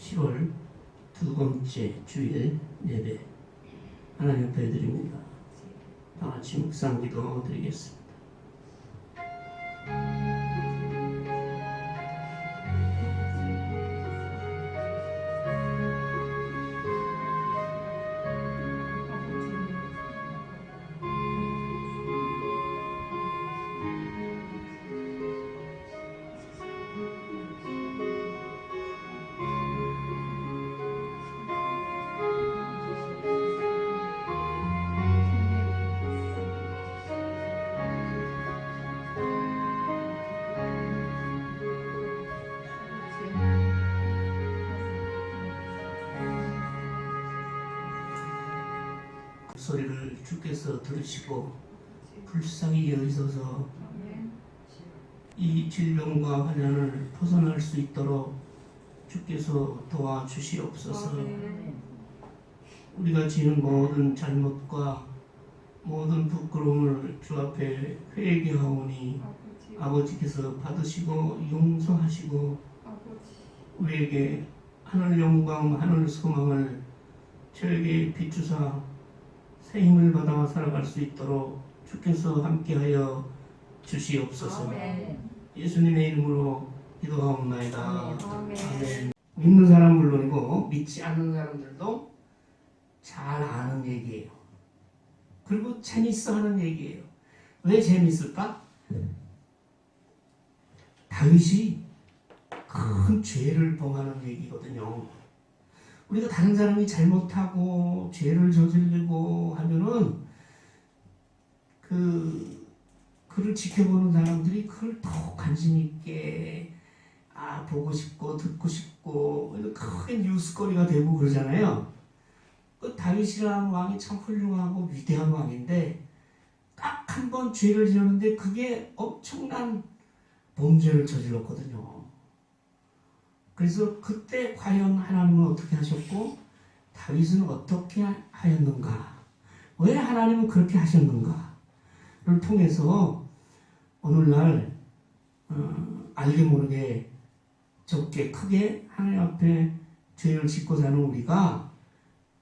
10월 두 번째 주일 예배 하나님 앞에 드립니다. 다 같이 묵상 기도 드리겠습니다. 소리를 주께서 들으시고 불쌍히 여기소서 이 질병과 환난을 벗어날 수 있도록 주께서 도와주시옵소서. 우리가 지은 모든 잘못과 모든 부끄러움을 주 앞에 회개하오니 아버지께서 받으시고 용서하시고 우리에게 하늘 영광 하늘 소망을 저에게 비추사 새 힘을 받아 살아갈 수 있도록 주께서 함께하여 주시옵소서. 예수님의 이름으로 기도하옵나이다. 아멘. 믿는 사람 물론이고 믿지 않는 사람들도 잘 아는 얘기예요. 그리고 재밌어 하는 얘기예요. 왜 재밌을까? 다윗이 큰 죄를 범하는 얘기거든요. 우리가 다른 사람이 잘못하고 죄를 저지르고 하면은 그를 지켜보는 사람들이 그걸 더 관심 있게 보고 싶고 듣고 싶고 크게 뉴스거리가 되고 그러잖아요. 그 다윗이라는 왕이 참 훌륭하고 위대한 왕인데 딱 한 번 죄를 지었는데 그게 엄청난 범죄를 저질렀거든요. 그래서 그때 과연 하나님은 어떻게 하셨고 다윗은 어떻게 하였는가? 왜 하나님은 그렇게 하셨는가를 통해서 오늘날 알게 모르게 적게 크게 하나님 앞에 죄를 짓고 사는 우리가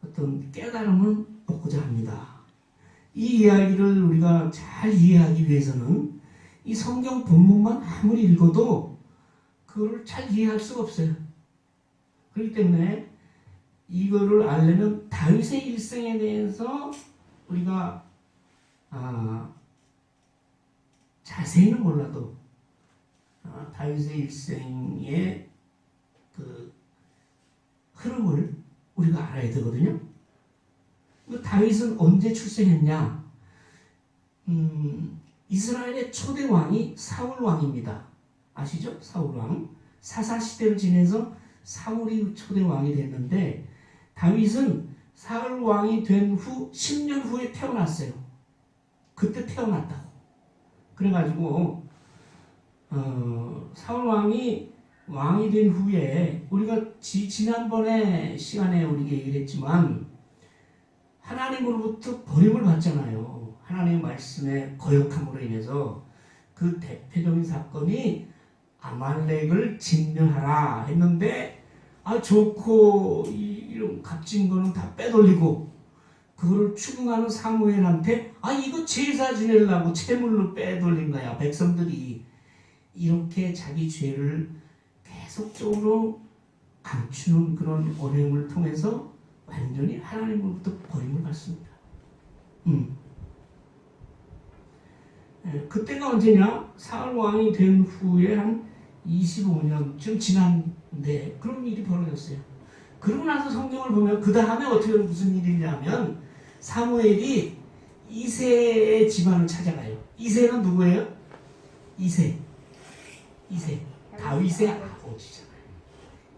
어떤 깨달음을 얻고자 합니다. 이 이야기를 우리가 잘 이해하기 위해서는 이 성경 본문만 아무리 읽어도 그거를 잘 이해할 수가 없어요. 그렇기 때문에 이거를 알려면 다윗의 일생에 대해서 우리가 자세히는 몰라도 다윗의 일생의 그 흐름을 우리가 알아야 되거든요. 다윗은 언제 출생했냐? 이스라엘의 초대 왕이 사울 왕입니다. 아시죠? 사울 왕. 사사 시대를 지내서 사울이 초대 왕이 됐는데 다윗은 사울 왕이 된 후 10년 후에 태어났어요. 그때 태어났다고. 그래가지고 사울 왕이 된 후에 우리가 지난번에 시간에 우리가 얘기를 했지만 하나님으로부터 버림을 받잖아요. 하나님의 말씀에 거역함으로 인해서 그 대표적인 사건이 아말렉을 진멸하라 했는데 좋고 이런 값진 거는 다 빼돌리고 그거를 추궁하는 사무엘한테 이거 제사 지내려고 채물로 빼돌린 거야. 백성들이 이렇게 자기 죄를 계속적으로 감추는 그런 어려움을 통해서 완전히 하나님으로부터 버림을 받습니다. 그때가 언제냐? 사울 왕이 된 후에 한 25년쯤 지났는데 그런 일이 벌어졌어요. 그러고 나서 성경을 보면 그 다음에 어떻게 무슨 일이냐면 사무엘이 이새의 집안을 찾아가요. 이새는 누구예요? 이새 다윗의 아버지잖아요.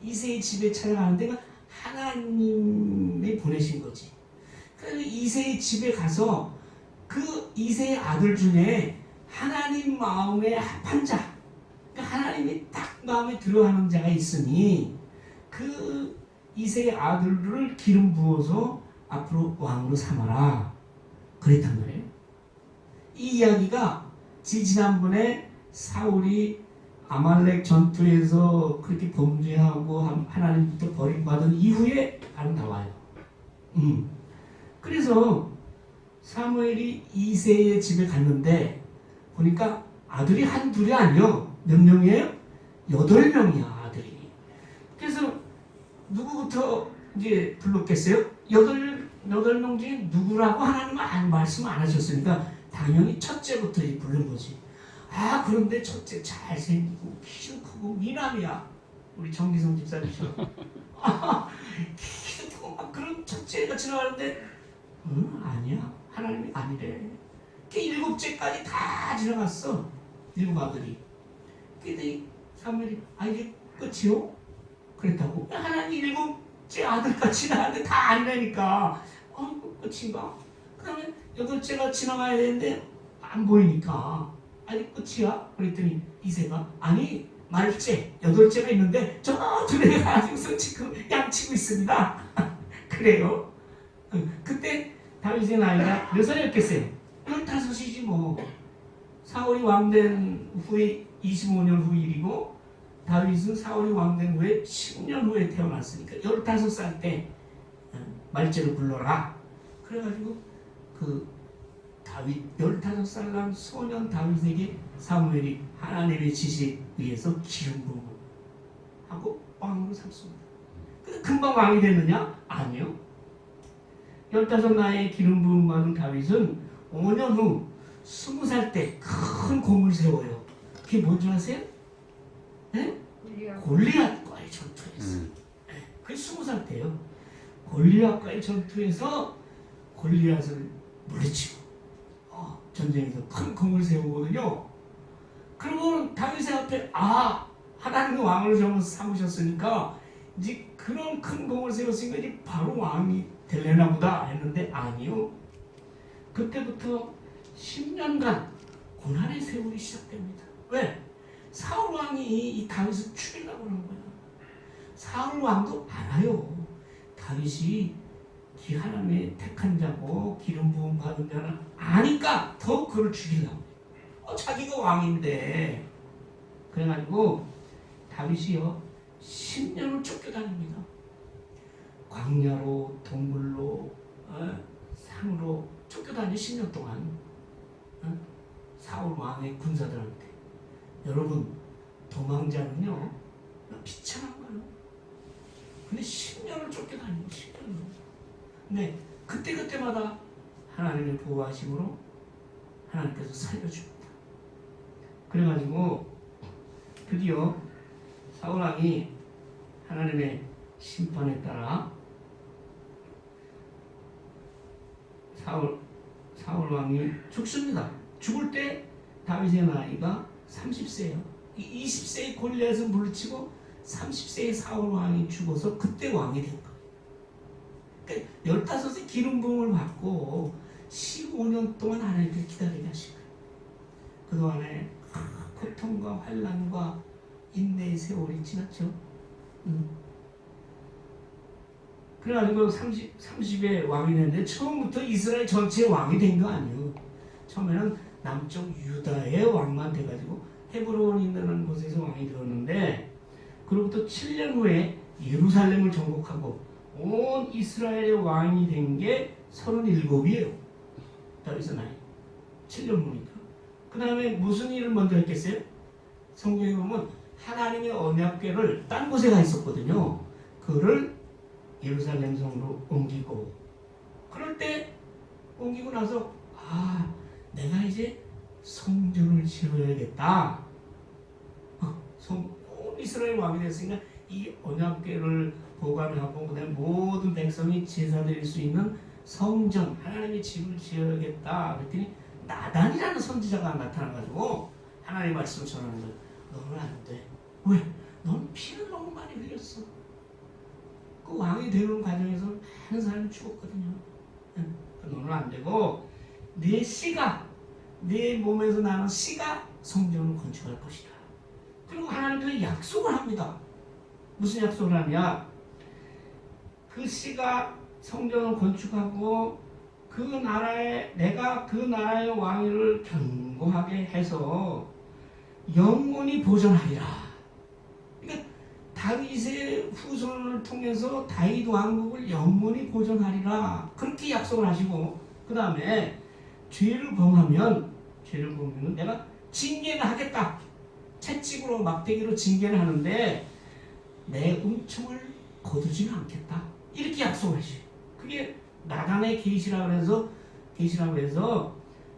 이새의 집에 찾아가는데 하나님이 보내신 거지. 그래서 이새의 집에 가서 그 이새의 아들 중에 하나님 마음에 합한 자, 하나님이 딱 마음에 들어하는 자가 있으니 그 이새의 아들을 기름 부어서 앞으로 왕으로 삼아라. 그랬단 말이에요. 이 이야기가 지난번에 사울이 아말렉 전투에서 그렇게 범죄하고 하나님부터 버림받은 이후에 아름다워요. 그래서 사무엘이 이새의 집에 갔는데 보니까 아들이 한둘이 아니요. 몇 명이에요? 8명이야 아들이. 그래서 누구부터 이제 불렀겠어요? 8명 중에 누구라고 하나님은 말씀 안 하셨으니까 당연히 첫째부터 부른 거지. 아, 그런데 첫째 잘생기고 키도 크고 미남이야. 우리 정기성 집사님처럼. 키도 크고 막 그런 첫째가 지나가는데 아니야. 하나님이 아니래. 그 7째까지 다 지나갔어. 7 아들이. 근데 사무엘이 이게 끝이요? 그랬다고. 하나님 7째 아들까지 지나갔는데 다 아니라니까. 끝인가? 그 다음에 8째가 지나가야 되는데 안 보이니까 아니 끝이야? 그랬더니 이새가 아니 말째 8째가 있는데 저 둘에 가지고서 지금 양치고 있습니다. 그래요? 그때 다윗의 나이가 몇 살이었겠어요? 15이지 뭐. 사울이 왕된 후에 25년 후 일이고 다윗은 사울이 왕된 후에 10년 후에 태어났으니까 15살 때 말째를 불러라. 그래가지고 그 다윗 15살 난 소년 다윗에게 사무엘이 하나님의 지시에 의해서 기름 부음을 하고 왕으로 삼습니다. 근데 금방 왕이 됐느냐? 아니요. 15 나이에 기름 부음 받은 다윗은 5년 후 20살 때 큰 공을 세워요. 그게 뭔지 아세요? 네? 골리앗과의 전투에서. 네. 그게 20살 때요. 골리앗과의 전투에서 골리앗을 물리치고 전쟁에서 큰 공을 세우거든요. 그리고 다윗의 앞에 하나님의 왕을 삼으셨으니까 이제 그런 큰 공을 세웠으니까 이제 바로 왕이 되려나 보다 했는데 아니요. 그때부터 10년간 고난의 세월이 시작됩니다. 왜? 사울 왕이 이 다윗을 죽이려고 하는 거야. 사울 왕도 알아요. 다윗이 하나님의 택한 자고 기름 부음 받은 자는 아니까 더 그를 죽이려고. 자기가 왕인데. 그래가지고 다윗이요 10년을 쫓겨다닙니다. 광야로 동굴로 산으로 쫓겨다니 10년 동안 사울 왕의 군사들한테. 여러분 도망자는요 비참한 거예요. 근데 10년을 쫓겨다니고 10년을. 네, 그때마다 하나님의 보호하심으로 하나님께서 살려줍니다. 그래가지고 드디어 사울왕이 하나님의 심판에 따라 사울왕이 죽습니다. 죽을 때 다윗의 나이가 30세예요. 20세의 골리앗을 물리치고 30세의 사울왕이 죽어서 그때 왕이 된 거예요. 그러니까 15세 기름 부음을 받고 15년 동안 하나님께서 기다리게 하신 거예요. 그동안에 고통과 환난과 인내의 세월이 지났죠. 그래가지고 30에 왕이 됐는데 처음부터 이스라엘 전체의 왕이 된 거 아니에요. 처음에는 남쪽 유다의 왕만 돼가지고 헤브론이 있는 곳에서 왕이 되었는데 그로부터 7년 후에 예루살렘을 정복하고 온 이스라엘의 왕이 된 게 37이에요. 다윗의 나이 7년 후니까. 그 다음에 무슨 일을 먼저 했겠어요? 성경에 보면 하나님의 언약궤를 딴 곳에 가 있었거든요. 그거를 예루살렘 성으로 옮기고 그럴 때 옮기고 나서 내가 이제 성전을 지어야겠다. 온 이스라엘 왕이 됐으니까 이 언약궤를 보관하고 그다음에 모든 백성이 제사 드릴 수 있는 성전 하나님의 집을 지어야겠다. 그랬더니 나단이라는 선지자가 나타나가지고 하나님의 말씀을 전하는 거예요. 너는 안 돼. 왜? 넌 피를 너무 많이 흘렸어. 그 왕이 되는 과정에서 많은 사람이 죽었거든요. 너는 안 되고 네 씨가 네 몸에서 나는 씨가 성전을 건축할 것이다. 그리고 하나님께서 약속을 합니다. 무슨 약속을 하냐? 그 씨가 성전을 건축하고 그 나라에 내가 그 나라의 왕위를 견고하게 해서 영원히 보존하리라. 그러니까 다윗의 후손을 통해서 다윗 왕국을 영원히 보존하리라. 그렇게 약속을 하시고, 그 다음에 죄를 범하면 내가 징계를 하겠다. 채찍으로 막대기로 징계를 하는데 내 은총을 거두지는 않겠다. 이렇게 약속을 하시죠. 그게 나단의 계시라고 해서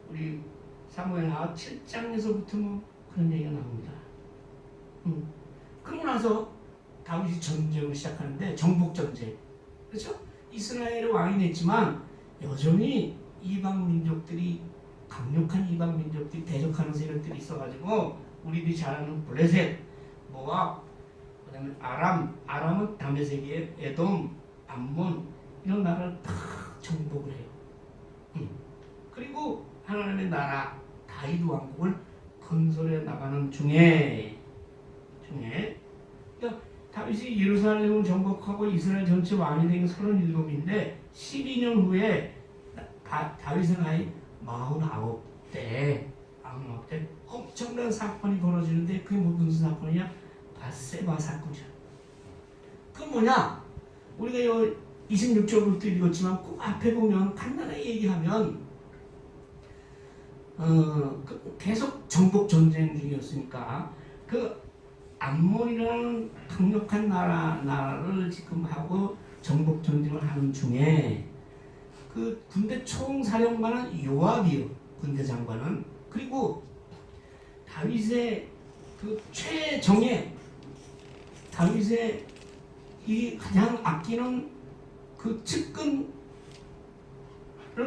우리 사무엘하 7장에서부터 뭐 그런 얘기가 나옵니다. 그러고 나서 다윗이 전쟁을 시작하는데 정복 전쟁. 그렇죠? 이스라엘의 왕이 됐지만 여전히 강력한 이방 민족들이 대적하는 세력들이 있어가지고 우리들이 잘 아는 블레셋, 모압, 그다음에 아람은 다메섹의 에돔, 암몬 이런 나라를 다 정복을 해요. 그리고 하나님의 나라 다윗 왕국을 건설해 나가는 중에 그러니까 다윗이 예루살렘을 정복하고 이스라엘 전체 왕이 된 게 37인데 12년 후에 다윗의 나이 49대 엄청난 사건이 벌어지는데 그게 무슨 사건이냐? 밧세바 사건이야. 그건 뭐냐? 우리가 26절부터 읽었지만 그 앞에 보면 간단하게 얘기하면 계속 정복 전쟁 중이었으니까 그 암몬이라는 강력한 나라를 지금 하고 정복 전쟁을 하는 중에 그 군대 총사령관은 요압이요, 군대 장관은. 그리고 다윗의 그 최정예, 다윗의 이 가장 아끼는 그 측근을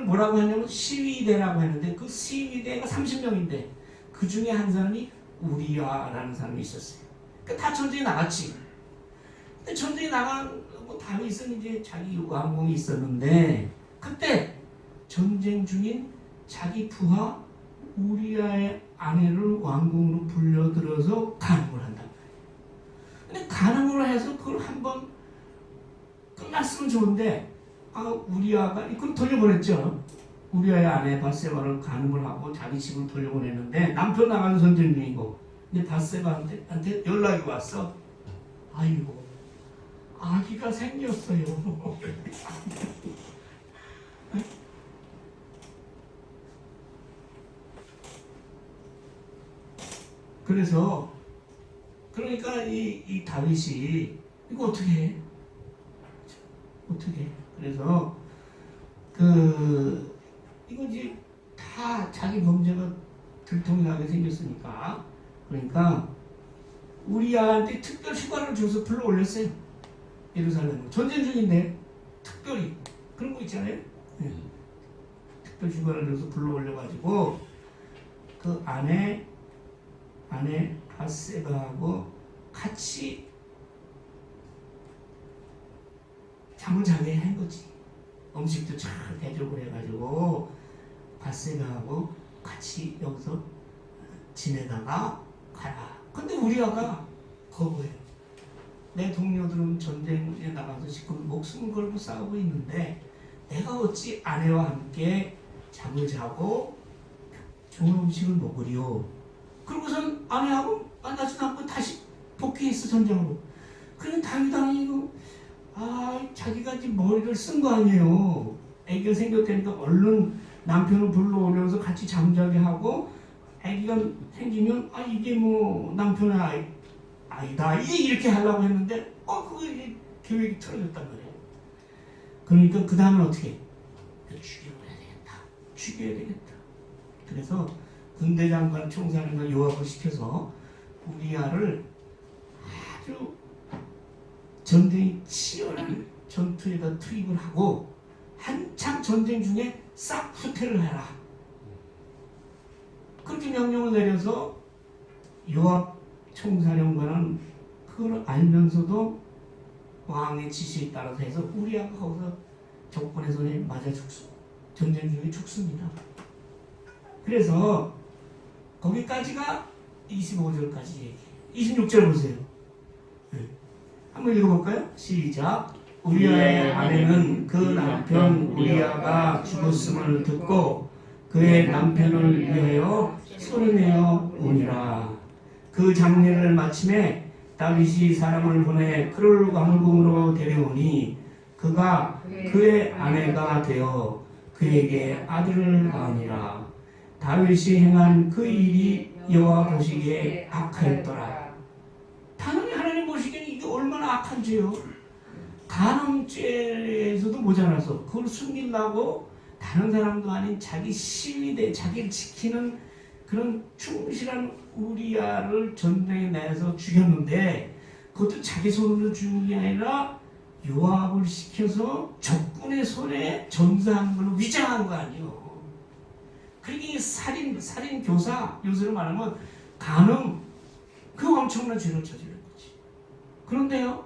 뭐라고 하냐면 시위대라고 하는데 그 시위대가 30명인데 그 중에 한 사람이 우리야라는 사람이 있었어요. 그러니까 다 전쟁에 나갔지. 근데 전쟁에 나가고 다윗은 이제 자기 왕궁이 있었는데 그때 전쟁 중인 자기 부하 우리야의 아내를 왕궁으로 불려들어서 간음을 한다. 근데 간음을 해서 그걸 한번 끝났으면 좋은데 우리야가 그걸 돌려보냈죠. 우리야의 아내 밧세바를 간음을 하고 자기 집으로 돌려보냈는데 남편 나가는 전쟁 중이고 근데 밧세바한테 연락이 왔어. 아이고 아기가 생겼어요. 그러니까 이 다윗이 이거 어떻게 해? 그래서 이거 이제 다 자기 범죄가 들통나게 생겼으니까 그러니까 우리야한테 특별 휴가를 줘서 불러 올렸어요. 예루살렘 전쟁 중인데 특별히 그런 거 있잖아요. 네. 특별 휴가를 줘서 불러 올려가지고 그 아내 밧세바하고 같이 잠을 자게 한 거지. 음식도 잘 대접을 해가지고 밧세바하고 같이 여기서 지내다가 가라. 근데 우리아가 거부해요. 내 동료들은 전쟁에 나가서 지금 목숨을 걸고 싸우고 있는데 내가 어찌 아내와 함께 잠을 자고 좋은 음식을 먹으리요. 그러고선 아내하고 만나지 않고 다시 복귀했어 전쟁으로. 그럼 다윗 왕이 자기가 지금 머리를 쓴 거 아니에요. 애기가 생겼다니까 얼른 남편을 불러오면서 같이 잠자게 하고 애기가 생기면 이게 뭐 남편의 아이다 이렇게 하려고 했는데 그거 계획이 틀어졌단 말이에요. 그러니까 그 다음은 어떻게 해? 죽여야 되겠다. 그래서 군대 장관 총사령관 요압을 시켜서 우리야를 아주 전쟁이 치열한 전투에다 투입을 하고 한참 전쟁 중에 싹 후퇴를 해라. 그렇게 명령을 내려서 요압 총사령관은 그걸 알면서도 왕의 지시에 따라서 해서 우리야가 거기서 적군의 손에 맞아 전쟁 중에 죽습니다. 그래서 거기까지가 25절까지 얘기해요. 26절 보세요. 한번 읽어볼까요? 시작. 우리야의 아내는 그 남편 우리야가 죽었음을 듣고 그의 남편을 위하여 소리내어 우니라. 그 장례를 마침에 다윗이 사람을 보내 그를 왕궁으로 데려오니 그가 그의 아내가 되어 그에게 아들을 낳으니라. 다윗이 행한 그 일이 여호와 보시기에 악하였더라. 당연히 하나님 보시기에는 이게 얼마나 악한 죄요. 간음죄에서도 모자라서 그걸 숨기려고 다른 사람도 아닌 자기 시위대, 자기를 지키는 그런 충실한 우리아를 전쟁에 내서 죽였는데, 그것도 자기 손으로 죽은 게 아니라 요압을 시켜서 적군의 손에 전사한 걸로 위장한 거 아니에요. 그러니 살인 교사, 요새로 말하면 간음, 그 엄청난 죄를 저지른 거지. 그런데요,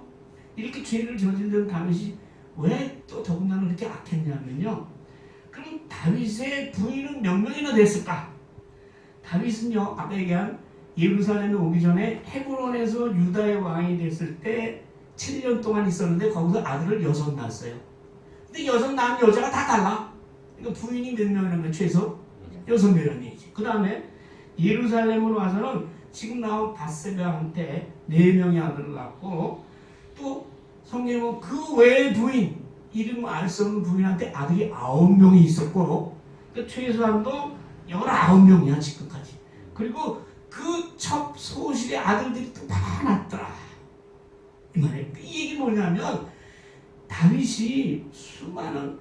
이렇게 죄를 저지른 다윗이 왜 또 더군다나 그렇게 악했냐면요, 그럼 다윗의 부인은 몇 명이나 됐을까? 다윗은요, 아까 얘기한 예루살렘에 오기 전에 헤브론에서 유다의 왕이 됐을 때 7년 동안 있었는데 거기서 아들을 6 낳았어요. 근데 6 낳은 여자가 다 달라. 그러니까 부인이 몇 명이라면 최소 6명이라는 얘기지. 그 다음에 예루살렘으로 와서는 지금 나온 밧세바한테 4명의 아들을 낳고, 또 성경은 그 외의 부인, 이름 알 수 없는 부인한테 아들이 9명이 있었고, 그러니까 최소한도 19명이야 지금까지. 그리고 그 첫 소실의 아들들이 또 많았더라. 이 말이에요. 이 얘기 뭐냐면 다윗이 수많은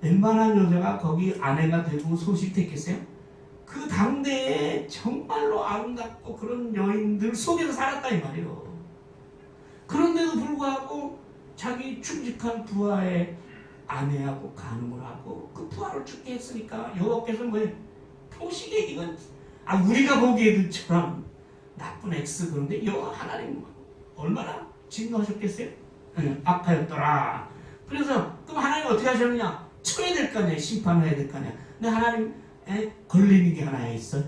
웬만한 여자가 거기 아내가 되고 소실됐겠어요? 그 당대에 정말로 아름답고 그런 여인들 속에서 살았다 이 말이에요. 그런데도 불구하고 자기 충직한 부하의 아내하고 간음을 하고 그 부하를 죽게 했으니까 여호와께서 보시기에 이건 우리가 보기에도 참 나쁜 X. 그런데 여호와 하나님 얼마나 진노하셨겠어요? 악하였더라. 그래서 그럼 하나님 어떻게 하셨느냐? 쳐야 될 거 아니야. 심판해야 될 거 아니야. 근데 하나님에 걸리는 게 하나 있어.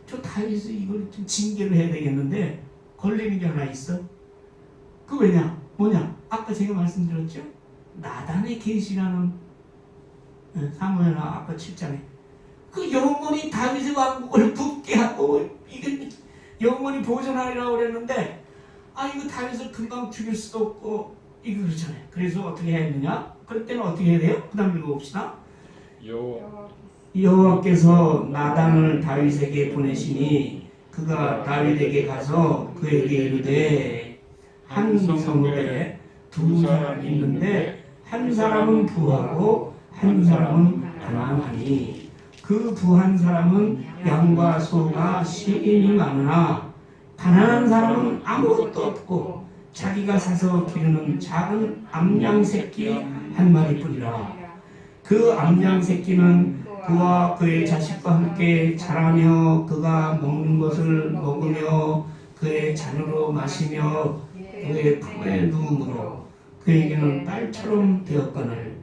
저 다윗이 이걸 좀 징계를 해야 되겠는데 걸리는 게 하나 있어. 그 뭐냐? 아까 제가 말씀드렸죠? 나단의 계시라는 사무엘하 아까 7장에 그 영원히 다윗의 왕국을 붙게 하고 이게 영원히 보존하리라고 그랬는데 이거 다윗을 금방 죽일 수도 없고 이거 그렇잖아요. 그래서 어떻게 해야 했느냐? 그럴 때는 어떻게 해야 돼요? 그 다음 읽어봅시다. 여호와께서 나단을 다윗에게 보내시니 그가 다윗에게 가서 그에게 이르되 한 성읍에 2 사람이 있는데 한 사람은 부하고 한 사람은 가난하니 그 부한 사람은 양과 소가 시인이 많으나 가난한 사람은 아무것도 없고 자기가 사서 기르는 작은 암양 새끼 한 마리뿐이라. 그 암양 새끼는 그와 그의 자식과 함께 자라며 그가 먹는 것을 먹으며 그의 잔으로 마시며 그의 품에 누움으로 그에게는 딸처럼 되었거늘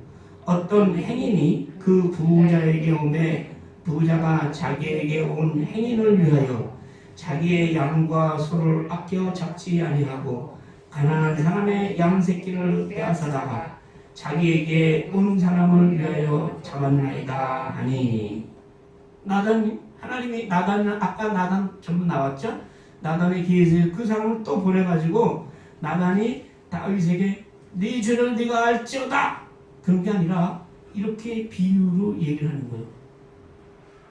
어떤 행인이 그 부자에게 오매 부자가 자기에게 온 행인을 위하여 자기의 양과 소를 아껴 잡지 아니하고 가난한 사람의 양 새끼를 빼앗아다가 자기에게 온 사람을 위하여 잡았나이다 하니. 하나님이 아까 나단 전부 나왔죠? 나단의 기회에서 그 사람을 또 보내가지고 나단이 다윗에게 네 죄를 네가 알지어다, 그런 게 아니라 이렇게 비유로 얘기를 하는 거예요.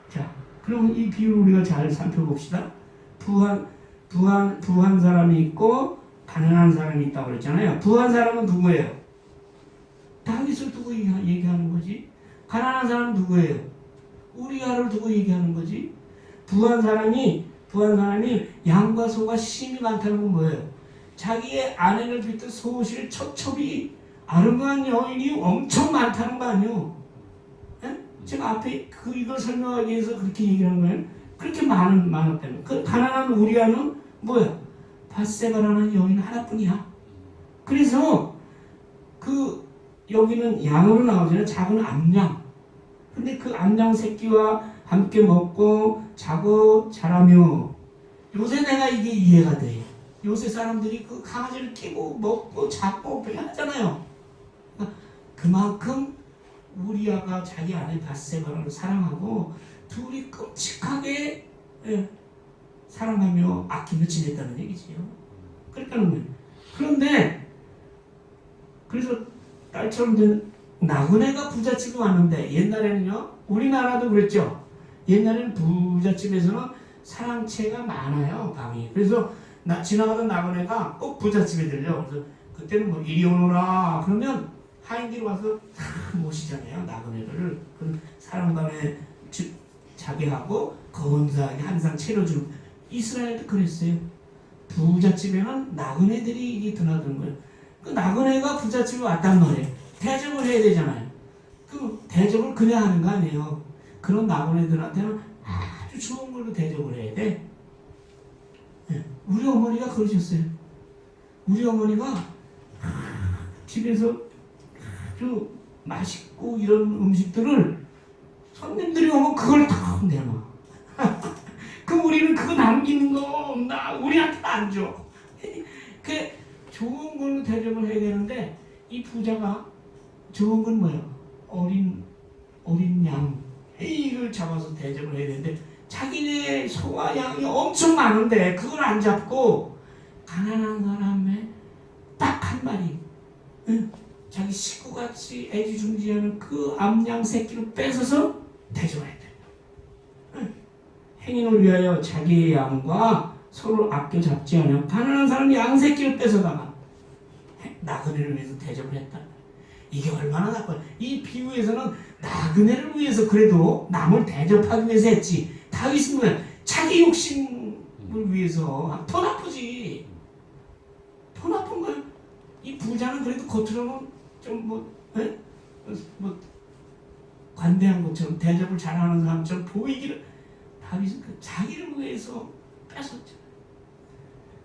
자, 그럼 이 비유를 우리가 잘 살펴봅시다. 부한 사람이 있고 가난한 사람이 있다고 그랬잖아요. 부한 사람은 누구예요? 다윗을 두고 얘기하는 거지. 가난한 사람은 누구예요? 우리아를 두고 얘기하는 거지. 부한 사람이 양과 소가 심이 많다는 건 뭐예요? 자기의 아내를 비롯해 소실 첩첩이 아름다운 여인이 엄청 많다는 거 아니에요? 제가 앞에 이걸 설명하기 위해서 그렇게 얘기하는 거예요. 그렇게 많았다는. 그 가난한 우리아는 뭐야? 밧세바라는 여인 하나뿐이야. 그래서 여기는 양으로 나오잖아요. 작은 암양. 근데 그 암양 새끼와 함께 먹고 자고 자라며. 요새 내가 이게 이해가 돼. 요새 사람들이 그 강아지를 끼고 먹고 자고 하잖아요. 그만큼 우리아가 자기 아내 밧세바를 사랑하고 둘이 끔찍하게 사랑하며 아끼며 지냈다는 얘기지요. 그러니까는 그런데 그래서 딸처럼 된 나그네가 부잣집에 왔는데 옛날에는요 우리나라도 그랬죠. 옛날에는 부잣집에서는 사랑채가 많아요 방이. 그래서 지나가던 나그네가 꼭 부잣집에 들려. 그래서 그때는 뭐 이리 오너라 그러면 하인들이 와서 다 모시잖아요 나그네를. 그럼 사랑방에 자게 하고 건사하게 항상 차려주고. 이스라엘도 그랬어요. 부잣집에는 나그네들이 이게 드나드는 거예요. 그 나그네가 부잣집에 왔단 말이에요. 대접을 해야 되잖아요. 그 대접을 그냥 하는 거 아니에요. 그런 나그네들한테는 아주 좋은 걸로 대접을 해야 돼. 우리 어머니가 그러셨어요. 우리 어머니가 집에서 아주 맛있고 이런 음식들을 손님들이 오면 그걸 다 내놔. 그럼 우리는 그거 남기는 거 우리한테 안 줘. 그 좋은 걸로 대접을 해야 되는데 이 부자가 좋은 건 뭐예요? 어린 양 이걸 잡아서 대접을 해야 되는데 자기네 소와 양이 엄청 많은데 그걸 안 잡고 가난한 사람의 딱 한 마리 자기 식구같이 애지중지하는 그 암양 새끼를 뺏어서 대접해야 돼. 행인을 위하여 자기의 양과 서로 아껴 잡지 않으며 가난한 사람이 양 새끼를 뺏어다가 나그네를 위해서 대접을 했다. 이게 얼마나 나빠요. 이 비유에서는 나그네를 위해서 그래도 남을 대접하기 위해서 했지. 다윗은 뭐야? 자기 욕심을 위해서. 더 나쁘지. 더 나쁜 거야. 이 부자는 그래도 겉으로는 좀 관대한 것처럼 대접을 잘하는 사람처럼 보이기를. 다윗은 그 자기를 위해서 뺏었죠.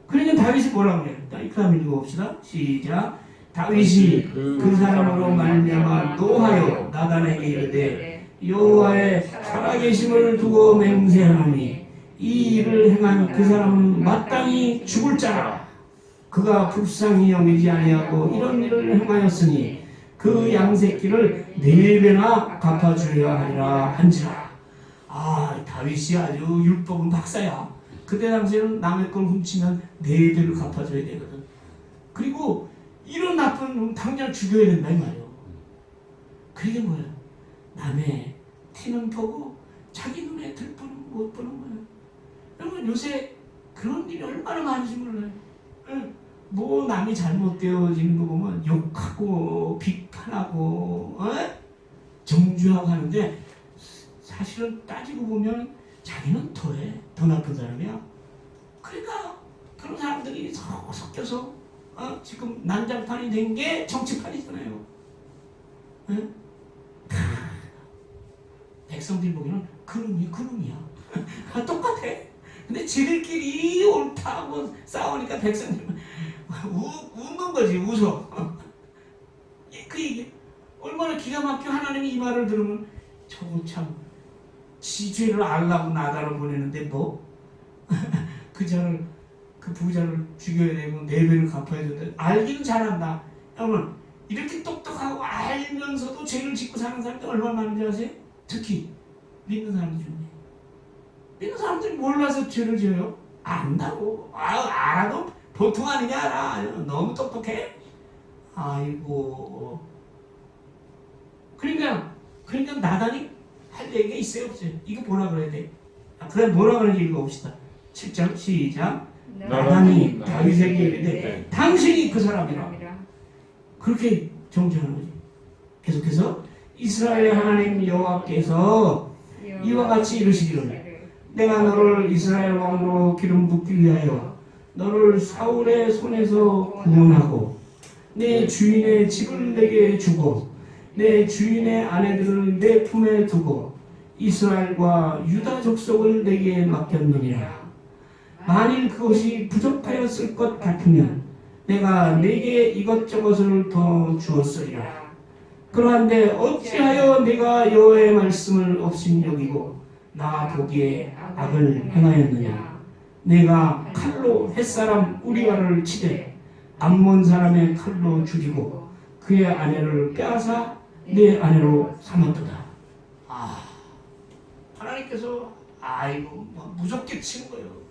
그러니까 다윗이 뭐라고 해요? 그 다음 읽어봅시다. 시작. 다윗이 그 사람으로 말미암아 노하여 나단에게 이르되 여호와의 살아계심을 두고 맹세하노니 이 일을 행한 그 사람은 마땅히 죽을 자라. 그가 불쌍히 여기지 아니하고 이런 일을 행하였으니 그 양새끼를 4배나 갚아주어야 하리라 한지라. 다윗이 아주 율법은 박사야. 그때 당시에는 남의 걸 훔치면 4배를 갚아줘야 되거든. 그리고 이런 나쁜 놈 당장 죽여야 된다 이 말이에요. 그게 뭐야? 남의 티는 보고 자기 눈에 들보는 못 보는 거야. 여러분 요새 그런 일이 얼마나 많은지 몰라요. 뭐 남이 잘못되어지는 거 보면 욕하고 비판하고 정죄하고 하는데 사실은 따지고 보면 자기는 더 나쁜 사람이야. 그러니까 그런 사람들이 섞여서 지금 난장판이 된 게 정치판이잖아요. 백성들 보기에는 그놈이야. 똑같아. 근데 지들끼리 옳다고 싸우니까 백성들은 웃는 거지. 웃어. 그 얘기 얼마나 기가 막혀. 하나님이 이 말을 들으면 저거 참 지 죄를 알라고 나다로 보내는데 뭐 그 부자를 죽여야 되고 4배를 갚아야 되는데 알기는 잘한다. 여러분 이렇게 똑똑하고 알면서도 죄를 짓고 사는 사람들 얼마나 많은지 아세요? 특히 믿는 사람 중에. 믿는 사람들이 몰라서 죄를 지어요? 안다고. 알아도 보통 아니냐 알아. 너무 똑똑해. 아이고. 그러니까 나단이 할 얘기가 있어요 없어요? 이거 뭐라 그래야 돼? 그래 뭐라 그러는지 읽어봅시다. 7장 시작. 나단이 다윗에게 이르되 당신이 그 사람이라. 그렇게 정죄하는 거지. 계속해서 이스라엘 하나님 여호와께서 이와 같이 이르시기를 내가 너를 이스라엘 왕으로 기름 붓기 위하여 너를 사울의 손에서 구원하고 내 주인의 집을 내게 주고 내 주인의 아내들을 내 품에 두고 이스라엘과 유다 족속을 내게 맡겼느니라. 만일 그것이 부족하였을 것 같으면 내가 내게 이것저것을 더 주었으리라. 그러한데 어찌하여 내가 여호와의 말씀을 업신여기고 나 보기에 악을 행하였느냐. 내가 칼로 햇사람 우리아를 치되 암몬 사람의 칼로 죽이고 그의 아내를 빼앗아 내 아내로 삼았도다. 하나님께서 무섭게 치는 거예요.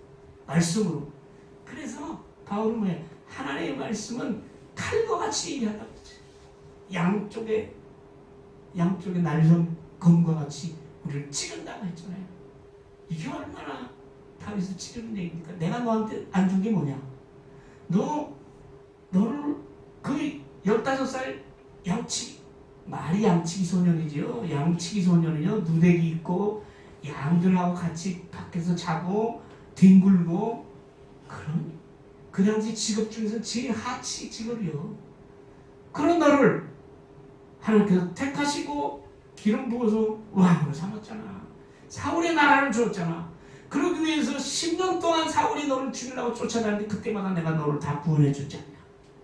말씀으로. 그래서 바울은 뭐야? 하나님의 말씀은 칼과 같이 일하다. 양쪽에 날선 검과 같이 우리를 찌른다고 했잖아요. 이게 얼마나 다윗을 찌르는 얘기입니까? 내가 너한테 안 준 게 뭐냐? 너를 그 15살 말이 양치기 소년이지요. 양치기 소년이요. 누대기 있고 양들하고 같이 밖에서 자고 뒹굴고 그런 그 당시 직업 중에서 제일 하치 직업이요. 그런 너를 하나님께서 택하시고 기름 부어서 왕으로 삼았잖아. 사울의 나라를 주었잖아. 그러기 위해서 10년 동안 사울이 너를 죽이려고 쫓아다니는데 그때마다 내가 너를 다 구원해 줬지 않냐.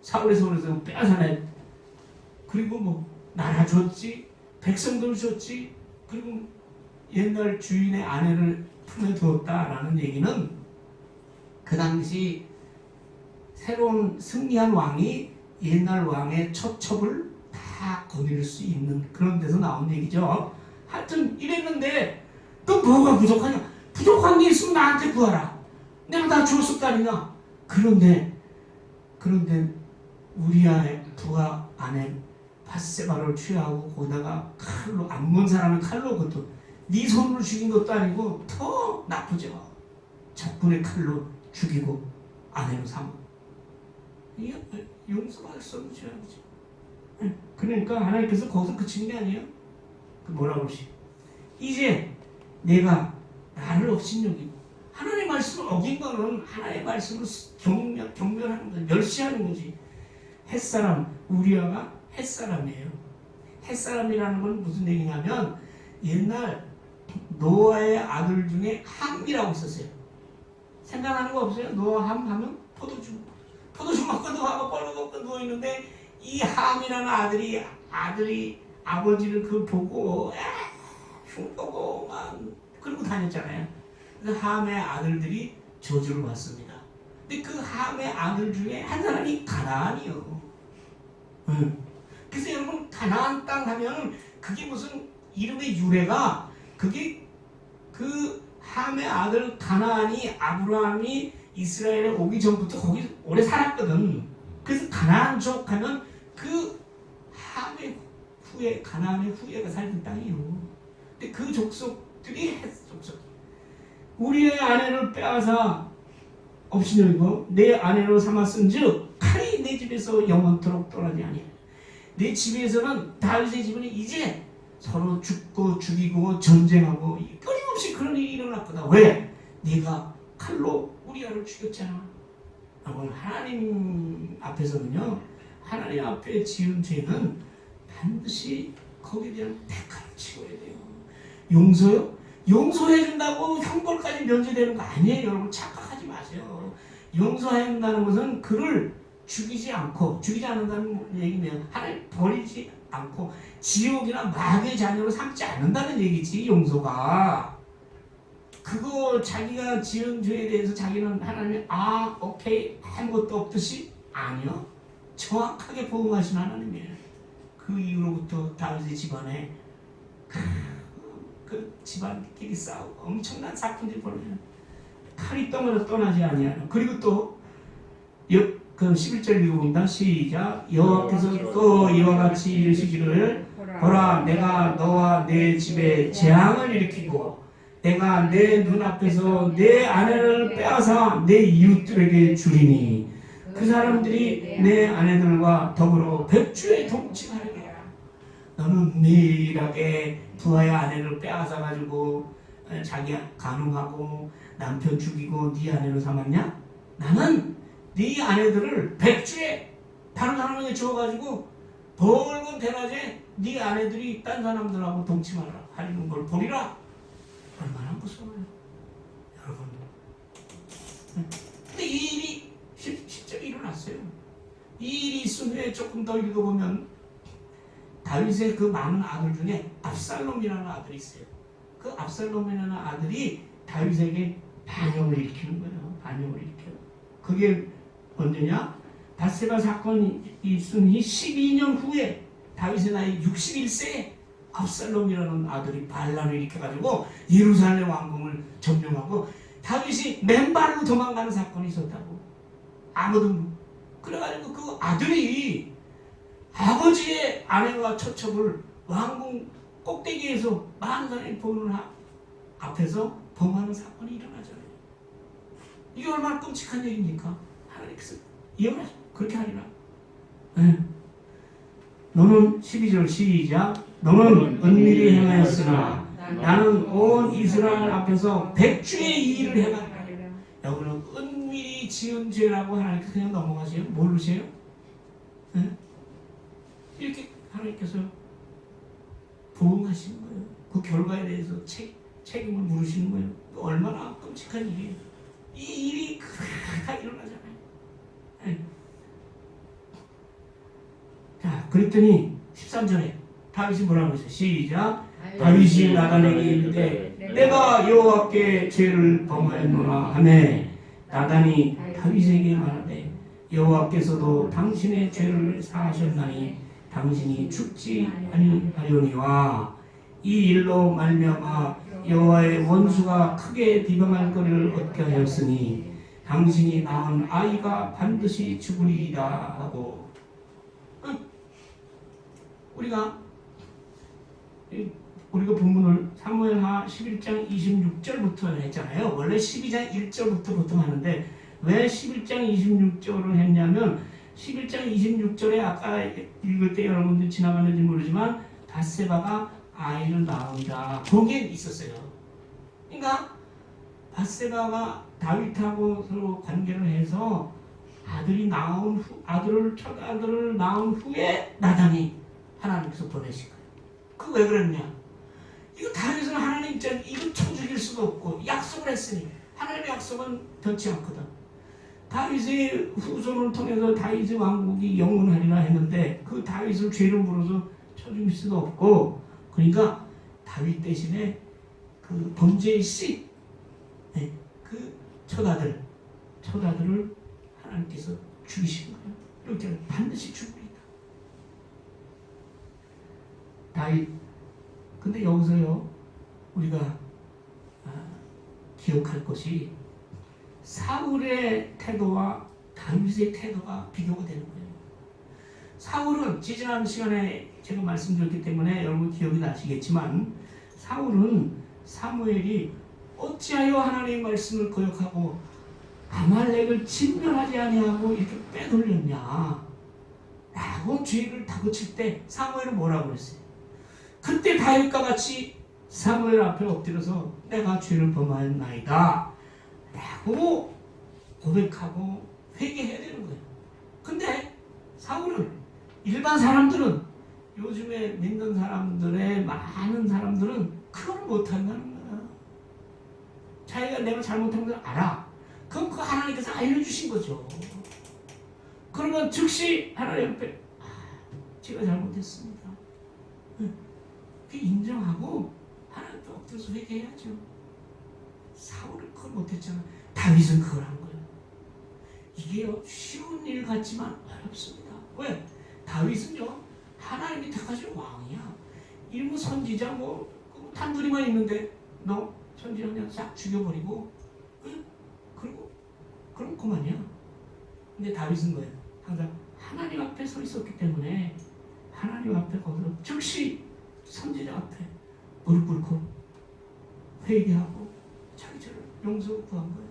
사울의 손에서 빼앗아내. 그리고 뭐 나라 줬지, 백성들 줬지, 그리고 옛날 주인의 아내를 품에 두었다라는 얘기는 그 당시 새로운 승리한 왕이 옛날 왕의 첩첩을 다 거둘 수 있는 그런 데서 나온 얘기죠. 하여튼 이랬는데 또 뭐가 부족하냐? 부족한 게 있으면 나한테 구하라. 내가 다 줬을 거 아니냐? 그런데 우리아의 부하 아내 밧세바를 취하고 거기다가 칼로 암몬 사람의 칼로 그것도 네 손으로 죽인 것도 아니고 더 나쁘죠. 적군의 칼로 죽이고 아내로 삼아. 이게 용서받을 수 없는 죄악이죠. 그러니까 하나님께서 거기서 그치는 게 아니에요. 그 뭐라고 그러시? 이제 내가 나를 업신여기고 하나님의 말씀을 어긴 거는 하나님의 말씀을 경멸하는 거지, 멸시하는 거지. 햇사람 우리아가 햇사람이에요. 햇사람이라는 건 무슨 얘기냐면 옛날 노아의 아들 중에 함이라고 있었어요. 생각나는 거 없어요? 노아 함 하면 포도주 먹고 노아가 뻘로 먹고 누워있는데 이 함이라는 아들이 아버지를 그 보고 흉보고만 그러고 다녔잖아요. 그래서 함의 아들들이 저주를 받습니다. 근데 그 함의 아들 중에 한 사람이 가나안이요. 그래서 여러분 가나안 땅 하면 그게 무슨 이름의 유래가 그게 그 함의 아들 가나안이 아브라함이 이스라엘에 오기 전부터 거기 오래 살았거든. 그래서 가나안족 하면 그 함의 후예 가나안의 후예가 살던 땅이요. 근데 그 족속들이 헷 족속. 우리의 아내를 빼앗아 업신여기고 내 아내로 삼았은즉 칼이 내 집에서 영원토록 떠나지 아니하리라. 내 집에서는 다윗의 집은 이제 서로 죽고 죽이고 전쟁하고 끊임없이 그런 일이 일어났거든. 왜? 네가 칼로 우리아를 죽였잖아. 하나님 앞에서는요, 하나님 앞에 지은 죄는 반드시 거기에 대한 대가를 치러야 돼요. 용서요? 용서해준다고 형벌까지 면제되는 거 아니에요. 여러분 착각하지 마세요. 용서해준다는 것은 그를 죽이지 않는다는 얘기면 하나님 버리지 않고 지옥이나 마귀의 자녀로 삼지 않는다는 얘기지. 용서가 그거 자기가 지은 죄에 대해서 자기는 하나님이 오케이 아무것도 없듯이 아니요. 정확하게 보응하신 하나님이에요. 그 이후로부터 다윗의 집안에 그 집안끼리 싸우고 엄청난 사건들이 벌어져요. 칼이 떠나지 아니하여. 그리고 또 그 11절 읽어봅니다. 시작. 여호와께서 또 이와 같이 이르시기를 보라 내가 너와 내 집에 재앙을 일으키고 내가 내 눈앞에서 내 아내를 빼앗아 내 이웃들에게 주리니 그 사람들이 내 아내들과 더불어 백주에 동침하리라. 너는 미일하게 부하의 아내를 빼앗아가지고 자기 간음하고 남편 죽이고 네 아내로 삼았냐? 나는 네 아내들을 백주에 다른 사람에게 주어가지고 벌건 대낮에 네 아내들이 딴 사람들하고 동침하는 걸 보리라. 얼마나 무서워요 여러분. 근데 이 일이 실제로 일어났어요. 이 일이 있은 후에 조금 더 읽어보면 다윗의 그 많은 아들 중에 압살롬이라는 아들이 있어요. 그 압살롬이라는 아들이 다윗에게 반역을 일으키는 거예요. 반역을 일으켜요. 그게 언제냐? 밧세바 사건이 있은 12년 후에 다윗의 나이 61세에 압살롬이라는 아들이 반란을 일으켜가지고 예루살렘 왕궁을 점령하고 다윗이 맨발로 도망가는 사건이 있었다고. 아무도. 그래가지고 그 아들이 아버지의 아내와 처첩을 왕궁 꼭대기에서 많은 사람이 보는 앞에서 범하는 사건이 일어나잖아요. 이게 얼마나 끔찍한 일입니까? 하나님께서 이해하시고 그렇게 하리라. 네. 너는 12절 시작. 너는 은밀히 행하였으나 나는 온 이스라엘 앞에서 백주의 일을 행하리라. 여러분 은밀히 지은 죄라고 하나님께서 그냥 넘어가세요? 모르세요? 네? 이렇게 하나님께서 보응하시는 거예요. 그 결과에 대해서 책임을 물으시는 거예요. 얼마나 끔찍한 일이에요. 이 일이 다 일어나잖아요. 네. 자, 그랬더니 13절에 다윗이 뭐라고 했어요? 시작. 다윗이 나단에게 이르되 내가 여호와께 죄를 범하였노라 하매 나단이 다윗에게 말하되 여호와께서도 당신의 죄를 사하셨나니 당신이 죽지 아니하려니와 이 일로 말미암아 여호와의 원수가 크게 비방할 거리를 얻게 하였으니 당신이 낳은 아이가 반드시 죽으리이다 하고. 우리가 본문을 사무엘하 11장 26절부터 했잖아요. 원래 12장 1절부터 보통 하는데 왜 11장 26절을 했냐면 11장 26절에 아까 읽을 때 여러분들 지나갔는지 모르지만 밧세바가 아이를 낳으리라 그런 게 있었어요. 그러니까 밧세바가 다윗하고 서로 관계를 해서 첫 아들을 낳은 후에 나단이 하나님께서 보내신 거예요. 그거 왜 그랬냐? 이거 다윗은 하나님 입장 이거 쳐 죽일 수도 없고 약속을 했으니 하나님의 약속은 변치 않거든. 다윗의 후손을 통해서 다윗의 왕국이 영원하리라 했는데 그 다윗을 죄를 물어서 쳐 죽일 수도 없고 그러니까 다윗 대신에 그 범죄의 씨, 네, 그 첫아들을 하나님께서 죽이신 거예요. 이렇게 반드시 죽으리다. 다윗. 근데 여기서요 우리가 기억할 것이 사울의 태도와 다윗의 태도가 비교가 되는 거예요. 사울은 지난 시간에 제가 말씀드렸기 때문에 여러분 기억이 나시겠지만 사울은 사무엘이 어찌하여 하나님의 말씀을 거역하고 아말렉을 진멸하지 아니하고 이렇게 빼돌렸냐 라고 죄를 다그칠 때 사무엘은 뭐라고 그랬어요? 그때 다윗과 같이 사무엘 앞에 엎드려서 내가 죄를 범하였나이다 라고 고백하고 회개해야 되는 거예요. 근데 사울은 일반 사람들은 요즘에 믿는 사람들의 많은 사람들은 그걸 못한다는 거야. 자기가 내가 잘못한 걸 알아. 그럼 그 하나님께서 알려주신 거죠. 그러면 즉시 하나님 앞에 제가 잘못했습니다. 인정하고 하나님 앞에 엎드려서 회개해야죠. 사울은 그걸 못했잖아. 다윗은 그걸 한 거예요. 이게 쉬운 일 같지만 어렵습니다. 왜? 다윗은요 하나님이 택하신 왕이야. 일무 선지자 단둘이만 있는데 너 선지자 그냥 싹 죽여버리고 그리고 그럼 그만이야. 근데 다윗은 뭐예요? 항상 하나님 앞에 서 있었기 때문에 하나님 앞에 거기서 즉시 선지자 앞에 무릎 꿇고 회개하고 자기 죄를 용서 구한 거예요.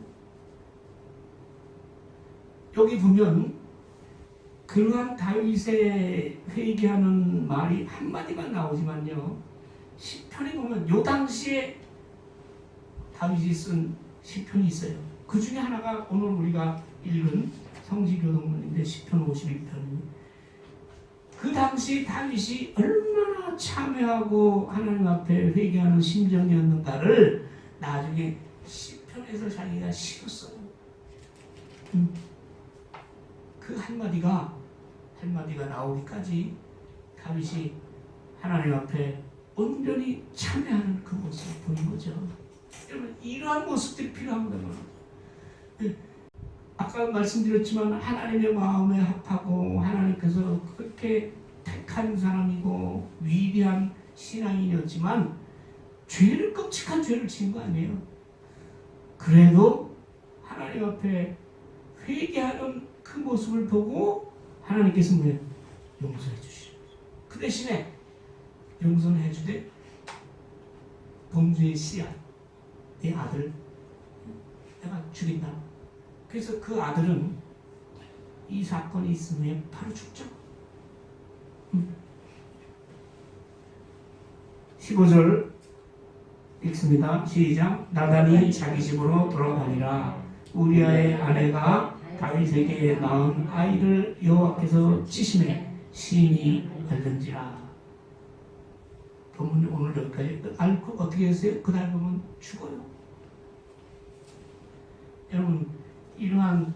여기 보면 그러한 다윗의 회개하는 말이 한마디만 나오지만요 시편에 보면 요 당시에 다윗이 쓴 시편이 있어요. 그 중에 하나가 오늘 우리가 읽은 성지교동문인데 시편 51편. 그 당시 다윗이 얼마나 참회하고 하나님 앞에 회개하는 심정이었는가를 나중에 시편에서 자기가 실었어요. 그 한마디가 나오기까지 다윗이 하나님 앞에 온전히 참회하는 그 모습을 보인 거죠. 여러분 이러한 모습들이 필요한 거예요. 아까 말씀드렸지만 하나님의 마음에 합하고 하나님께서 그렇게 택한 사람이고 위대한 신앙인이었지만 끔찍한 죄를 지은 거 아니에요. 그래도 하나님 앞에 회개하는 그 모습을 보고 하나님께서 뭐예요? 용서해 주시죠. 그 대신에 용서는 해주되 범죄의 씨앗, 내 아들 내가 죽인다. 그래서 그 아들은 이 사건이 있으면 바로 죽죠. 15절 읽습니다. 시작. 나단이 자기 집으로 돌아가니라. 우리아의 아내가 다윗에게 낳은 아이를 여호와께서 치심에 시인이 알든지라. 본문 오늘 여기까지 알고 어떻게 했어요? 그날 보면 죽어요. 여러분, 이러한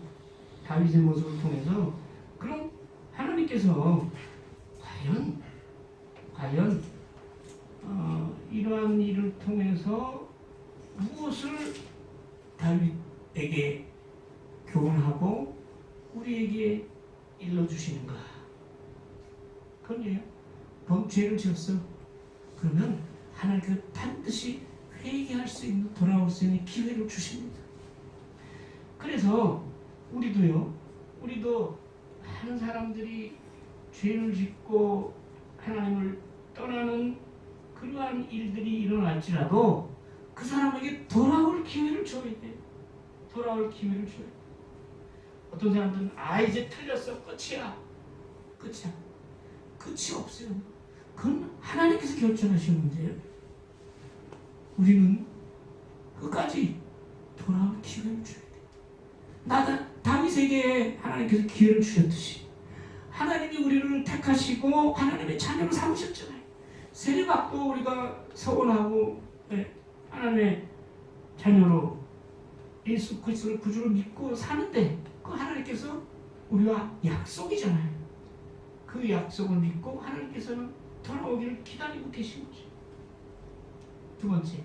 다윗의 모습을 통해서 그럼 하나님께서 과연 이러한 일을 통해서 무엇을 다윗에게 교훈하고 우리에게 일러주시는가? 그건요, 범죄를 지었어. 그러면 하나님께서 반드시 회개할 수 있는, 돌아올 수 있는 기회를 주십니다. 그래서 우리도 많은 사람들이 죄를 짓고 하나님을 떠나는 그러한 일들이 일어날지라도 그 사람에게 돌아올 기회를 줘야 돼. 돌아올 기회를 줘야 돼. 어떤 사람들은 이제 틀렸어. 끝이야. 끝이 없어요. 그건 하나님께서 결정하신 문제예요. 우리는 끝까지 돌아올 기회를 줘야 돼. 다윗에게 하나님께서 기회를 주셨듯이 하나님이 우리를 택하시고 하나님의 자녀로 삼으셨잖아요. 세례받고 우리가 서원하고 하나님의 자녀로 예수 그리스도를 구주로 믿고 사는데 그 하나님께서 우리와 약속이잖아요. 그 약속을 믿고 하나님께서는 돌아오기를 기다리고 계신 거죠. 두 번째,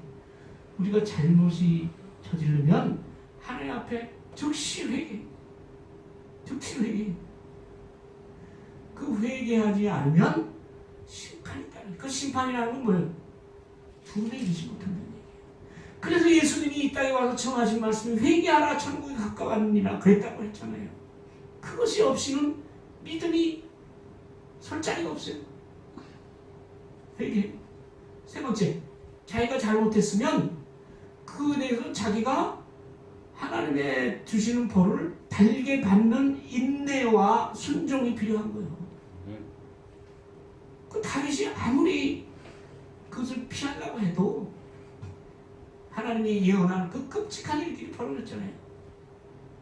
우리가 잘못이 저지르면 하나님 앞에 즉시 회개. 그 회개하지 않으면 심판이 있다는. 그 심판이라는 건 뭐예요? 분에 이르지 못한다는 얘기예요. 그래서 예수님이 이 땅에 와서 청하신 말씀이 회개하라 천국이 가까웠느니라 그랬다고 했잖아요. 그것이 없이는 믿음이 설 자리가 없어요. 회개. 세 번째, 자기가 잘못했으면 그에 대해서 자기가 하나님의 주시는 벌을 달게 받는 인내와 순종이 필요한 거예요. 그 다윗이 아무리 그것을 피하려고 해도 하나님이 예언한 그 끔찍한 일들이 벌어졌잖아요.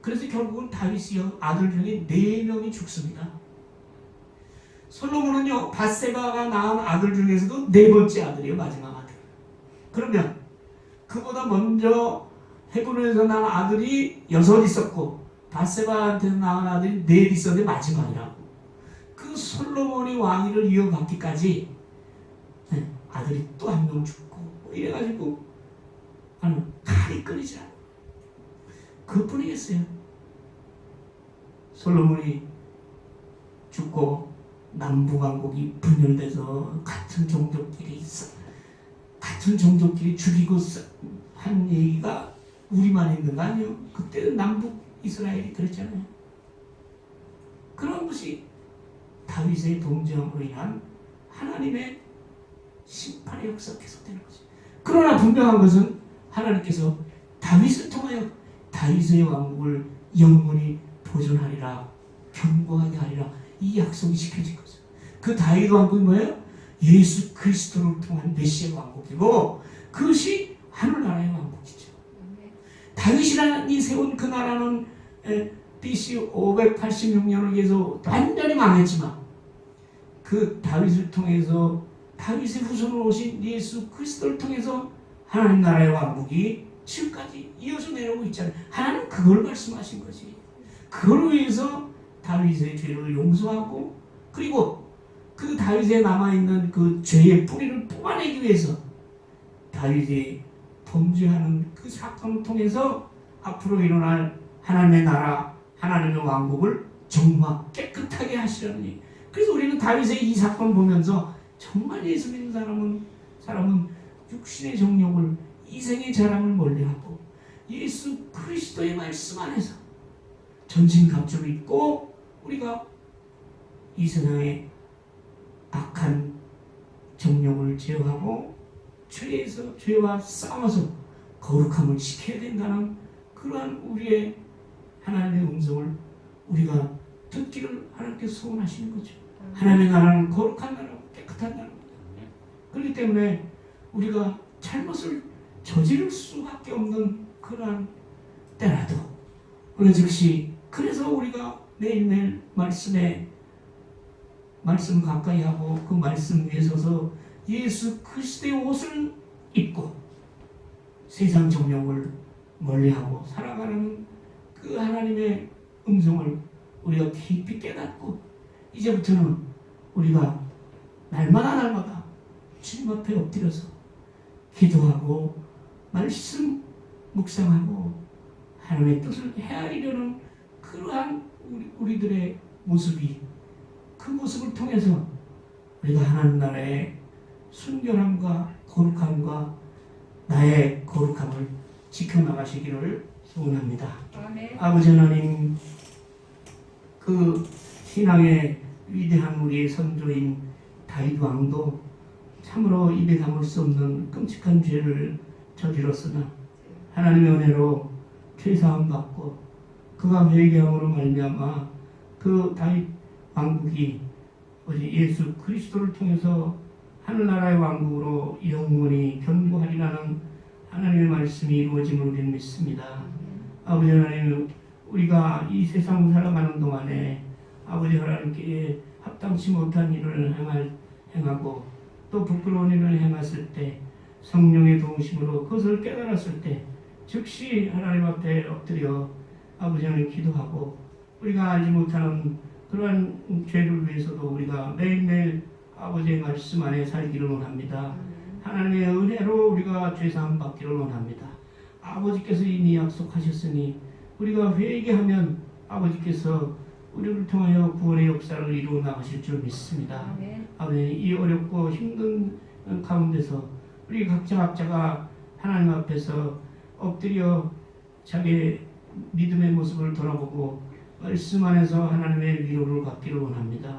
그래서 결국은 다윗이 아들 중에 4명이 죽습니다. 솔로몬은요, 밧세바가 낳은 아들 중에서도 4번째 아들이에요. 마지막 아들. 그러면 그보다 먼저 헤브론에서 낳은 아들이 6 있었고 밧세바한테서 낳은 아들이 4 있었는데 마지막이라고. 그 솔로몬이 왕위를 이어받기까지 아들이 또 1명 죽고 이래가지고 칼이 끊이지 않아. 그뿐이겠어요. 솔로몬이 죽고 남북왕국이 분열돼서 같은 종족끼리 죽이고 한 얘기가 우리만 있는 거 아니에요? 그때는 남북 이스라엘이 그랬잖아요. 그런 것이 다윗의 동정으로 인한 하나님의 심판의 역사가 계속되는 거죠. 그러나 분명한 것은 하나님께서 다윗을 통하여 다윗의 왕국을 영원히 보존하리라, 견고하게 하리라, 이 약속이 지켜진 거죠. 그 다윗 왕국이 뭐예요? 예수 그리스도를 통한 메시아 왕국이고 그것이 하늘나라의 왕국이죠. 다윗이라니 세운 그 나라는 BC 586년을 위해서 완전히 망했지만 그 다윗을 통해서 다윗의 후손으로 오신 예수 그리스도를 통해서 하나님 나라의 왕국이 지금까지 이어져 내려오고 있잖아요. 하나님 그걸 말씀하신 거지. 그걸 위해서 다윗의 죄를 용서하고 그리고 그 다윗에 남아있는 그 죄의 뿌리를 뽑아내기 위해서 다윗이 범죄하는 그 사건을 통해서 앞으로 일어날 하나님의 나라, 하나님의 왕국을 정말 깨끗하게 하시려는 얘기. 그래서 우리는 다윗의 이 사건을 보면서 정말 예수 믿는 사람은 육신의 정욕을, 이생의 자랑을 멀리하고 예수 그리스도의 말씀 안에서 전신갑주를 입고 우리가 이 세상의 악한 정욕을 제어하고 죄와 싸워서 거룩함을 지켜야 된다는 그러한 우리의 하나님의 음성을 우리가 듣기를 하나님께서 소원하시는 거죠. 하나님의 나라는 거룩한 나라고 깨끗한 나라입니다. 그렇기 때문에 우리가 잘못을 저지를 수밖에 없는 그러한 때라도 우리 즉시 그래서 우리가 매일매일 말씀 가까이 하고 그 말씀 위에 서서 예수 그리스도의 옷을 입고 세상 정욕을 멀리하고 살아가는 그 하나님의 음성을 우리가 깊이 깨닫고 이제부터는 우리가 날마다 주님 앞에 엎드려서 기도하고 말씀 묵상하고 하나님의 뜻을 헤아리려는 그러한 우리들의 모습이 그 모습을 통해서 우리가 하나님 나라의 순결함과 거룩함과 나의 거룩함을 지켜나가시기를 소원합니다. 아멘. 아버지 하나님, 그 신앙의 위대한 우리의 선조인 다윗 왕도 참으로 입에 담을 수 없는 끔찍한 죄를 저질렀으나 하나님의 은혜로 죄사함 받고 그가 회개함으로 말미암아 그 다윗 왕국이 예수 그리스도를 통해서 하늘나라의 왕국으로 영원히 견고하리라는 하나님의 말씀이 이루어짐을 우리는 믿습니다. 아버지 하나님, 우리가 이 세상 살아가는 동안에 아버지 하나님께 합당치 못한 일을 행하고 또 부끄러운 일을 행했을 때 성령의 도우심으로 그것을 깨달았을 때 즉시 하나님 앞에 엎드려 아버지 하나님 기도하고 우리가 알지 못하는 그러한 죄를 위해서도 우리가 매일매일 아버지의 말씀 안에 살기를 원합니다. 하나님의 은혜로 우리가 죄사함 받기를 원합니다. 아버지께서 이미 약속하셨으니 우리가 회개하면 아버지께서 우리를 통하여 구원의 역사를 이루어 나가실 줄 믿습니다. 아버지, 이 어렵고 힘든 가운데서 우리 각자가 하나님 앞에서 엎드려 자기의 믿음의 모습을 돌아보고 말씀 안에서 하나님의 위로를 받기를 원합니다.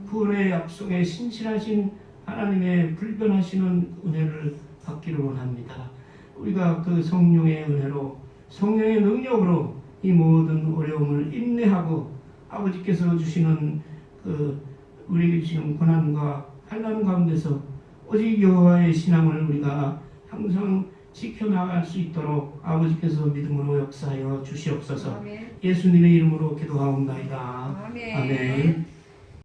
구원의 약속에 신실하신 하나님의 불변하시는 은혜를 받기를 원합니다. 우리가 그 성령의 은혜로 성령의 능력으로 이 모든 어려움을 인내하고 아버지께서 주시는 그 우리에게 주시는 고난과 환난 가운데서 오직 여호와의 신앙을 우리가 항상 지켜나갈 수 있도록 아버지께서 믿음으로 역사하여 주시옵소서. 예수님의 이름으로 기도하옵나이다. 아멘.